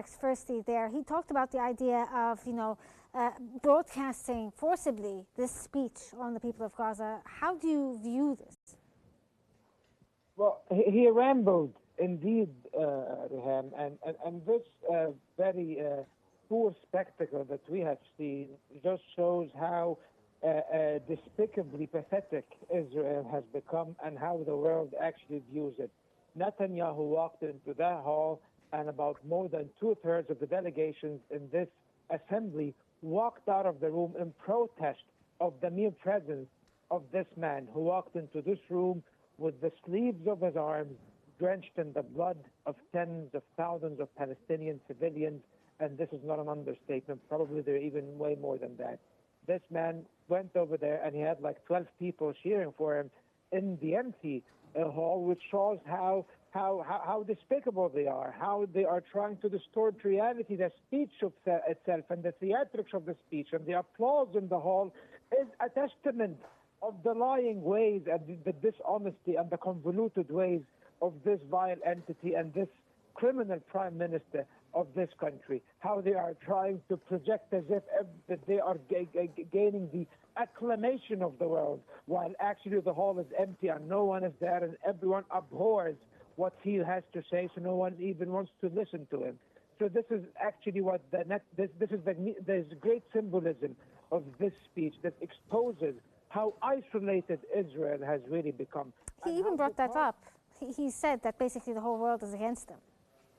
attacks firstly there. He talked about the idea of, broadcasting forcibly this speech on the people of Gaza. How do you view this? Well, he rambled indeed, Rehan, and this very poor spectacle that we have seen just shows how despicably pathetic Israel has become and how the world actually views it. Netanyahu walked into that hall, and about more than two-thirds of the delegations in this assembly walked out of the room in protest of the mere presence of this man who walked into this room with the sleeves of his arms drenched in the blood of tens of thousands of Palestinian civilians, and this is not an understatement. Probably there are even way more than that. This man went over there and he had like 12 people cheering for him in the empty hall, which shows how despicable they are, how they are trying to distort reality. The speech itself and the theatrics of the speech and the applause in the hall is a testament of the lying ways and the dishonesty and the convoluted ways of this vile entity and this criminal prime minister of this country, how they are trying to project as if that they are gaining the acclamation of the world, while actually the hall is empty and no one is there and everyone abhors what he has to say, so no one even wants to listen to him. So this is actually what there's great symbolism of this speech that exposes how isolated Israel has really become. He even brought that up. He said that basically the whole world is against them.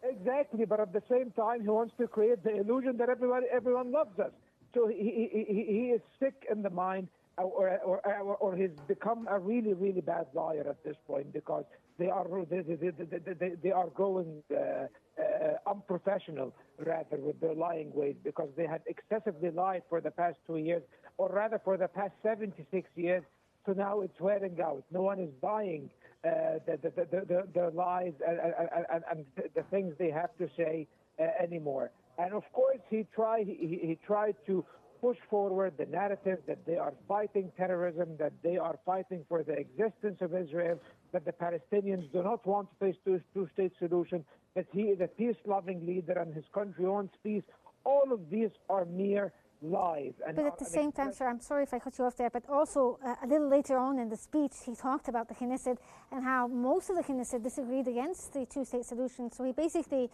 Exactly, but at the same time, he wants to create the illusion that everyone loves us. So he is sick in the mind, or he's become a really, really bad liar at this point, because they are going unprofessional rather with their lying ways, because they had excessively lied for the past 2 years, or rather for the past 76 years. So now it's wearing out. No one is buying the lies and the things they have to say anymore. And of course, he tried to push forward the narrative that they are fighting terrorism, that they are fighting for the existence of Israel, that the Palestinians do not want to face two-state solution, that he is a peace-loving leader and his country wants peace. All of these are mere lies. But at the same time, sir, I'm sorry if I cut you off there, but also a little later on in the speech, he talked about the Knesset and how most of the Knesset disagreed against the two-state solution. So he basically,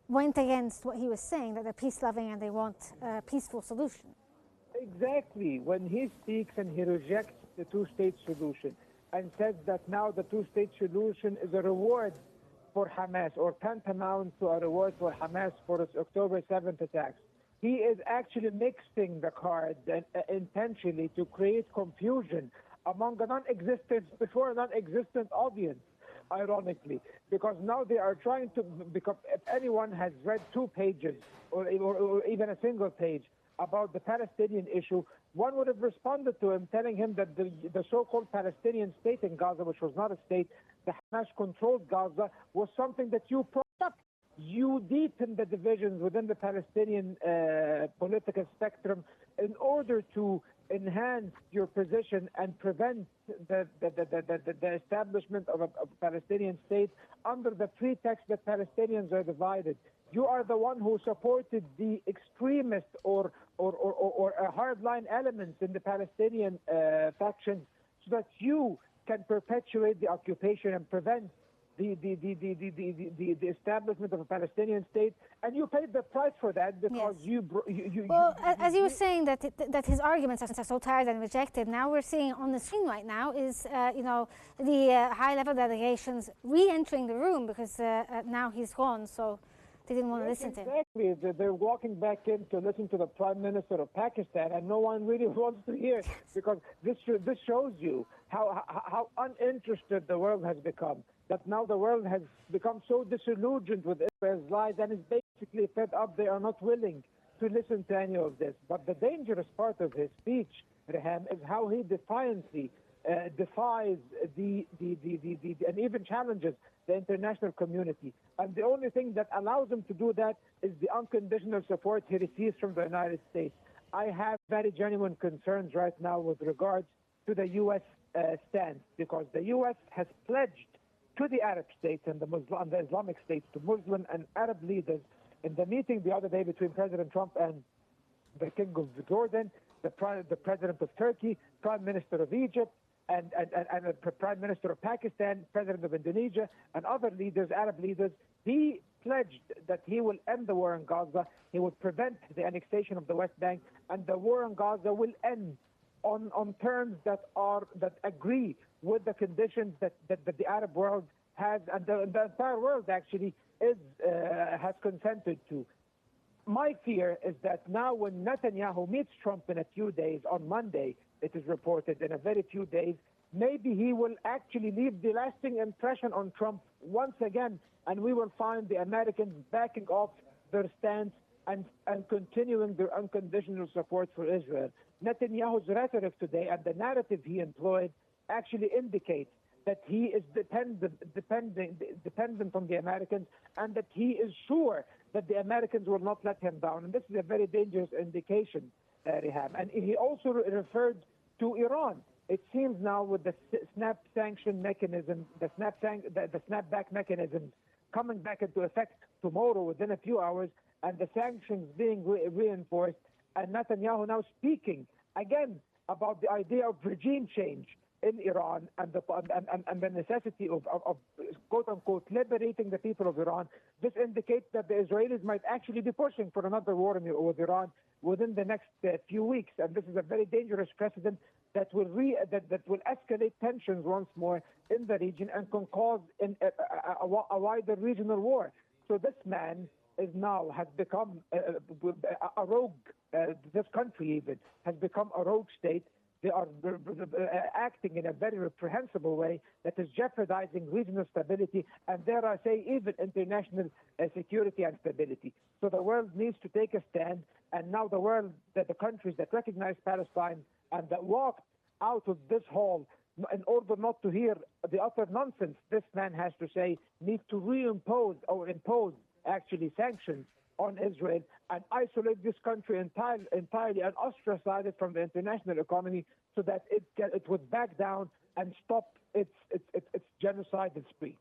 went against what he was saying, that they're peace-loving and they want a peaceful solution. Exactly. When he speaks and he rejects the two-state solution and says that now the two-state solution is a reward for Hamas, or tantamount to a reward for Hamas for its October 7th attacks, he is actually mixing the cards intentionally to create confusion among a before a non-existent audience, ironically, because now they are trying to, because if anyone has read 2 pages or even a single page about the Palestinian issue, one would have responded to him telling him that the so-called Palestinian state in Gaza, which was not a state, the Hamas-controlled Gaza, was something that you propped up. You deepen the divisions within the Palestinian political spectrum in order to enhance your position and prevent the establishment of a Palestinian state under the pretext that Palestinians are divided. You are the one who supported the extremist or hardline elements in the Palestinian factions so that you can perpetuate the occupation and prevent the establishment of a Palestinian state, and you paid the price for that because as you were saying that his arguments are so tired and rejected. Now we're seeing on the screen right now is the high-level delegations re-entering the room because now he's gone, so they didn't want to listen to him. Exactly, they're walking back in to listen to the Prime Minister of Pakistan, and no one really wants to hear, because this shows you how uninterested the world has become. That now the world has become so disillusioned with Israel's lies and is basically fed up. They are not willing to listen to any of this. But the dangerous part of his speech, Rehan, is how he defiantly defies and even challenges the international community. And the only thing that allows him to do that is the unconditional support he receives from the United States. I have very genuine concerns right now with regards to the U.S. stance, because the U.S. has pledged to the Arab states and the Islamic states, to Muslim and Arab leaders. In the meeting the other day between President Trump and the King of Jordan, the President of Turkey, Prime Minister of Egypt, and the Prime Minister of Pakistan, President of Indonesia, and other leaders, Arab leaders, he pledged that he will end the war in Gaza, he will prevent the annexation of the West Bank, and the war in Gaza will end on terms that agree with the conditions that the Arab world has, and the entire world actually has consented to. My fear is that now when Netanyahu meets Trump in a few days, on Monday, it is reported, in a very few days, maybe he will actually leave the lasting impression on Trump once again, and we will find the Americans backing off their stance and continuing their unconditional support for Israel. Netanyahu's rhetoric today and the narrative he employed actually indicates that he is dependent on the Americans, and that he is sure that the Americans will not let him down. And this is a very dangerous indication, Reham. And he also referred to Iran. It seems now with the snap sanction mechanism, the snapback mechanism coming back into effect tomorrow within a few hours, and the sanctions being reinforced, and Netanyahu now speaking again about the idea of regime change in Iran and the necessity of quote-unquote liberating the people of Iran. This indicates that the Israelis might actually be pushing for another war with Iran within the next few weeks, and this is a very dangerous precedent that will escalate tensions once more in the region and can cause a wider regional war. So this man has become a rogue. This country even has become a rogue state. They are acting in a very reprehensible way that is jeopardizing regional stability and, dare I say, even international security and stability. So the world needs to take a stand, and now the countries that recognize Palestine and that walked out of this hall in order not to hear the utter nonsense this man has to say, need to reimpose or impose actually sanctions on Israel and isolate this country entirely and ostracize it from the international economy so that it would back down and stop its genocidal spree.